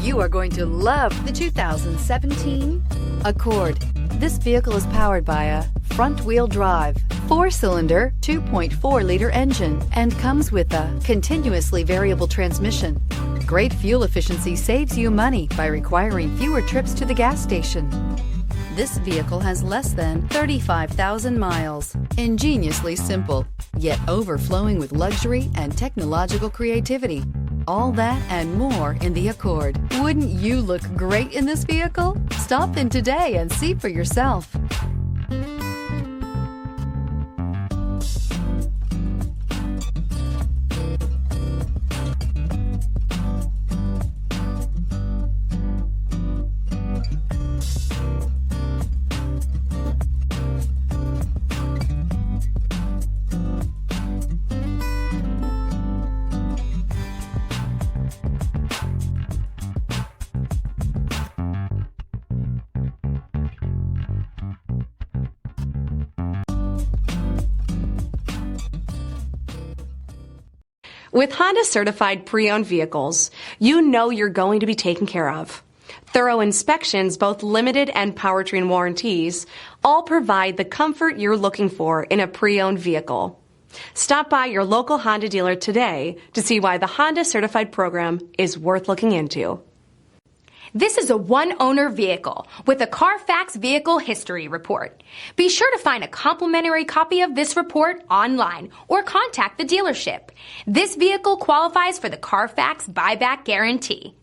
You are going to love the 2017 Accord. This vehicle is powered by a front-wheel drive, 4-cylinder, 2.4-liter engine, and comes with a continuously variable transmission. Great fuel efficiency saves you money by requiring fewer trips to the gas station. This vehicle has less than 35,000 miles. Ingeniously simple, yet overflowing with luxury and technological creativity. All that and more in the Accord. Wouldn't you look great in this vehicle? Stop in today and see for yourself. With Honda certified pre-owned vehicles, you know you're going to be taken care of. Thorough inspections, both limited and powertrain warranties, all provide the comfort you're looking for in a pre-owned vehicle. Stop by your local Honda dealer today to see why the Honda certified program is worth looking into. This is a one-owner vehicle with a Carfax Vehicle History Report. Be sure to find a complimentary copy of this report online or contact the dealership. This vehicle qualifies for the Carfax Buyback Guarantee.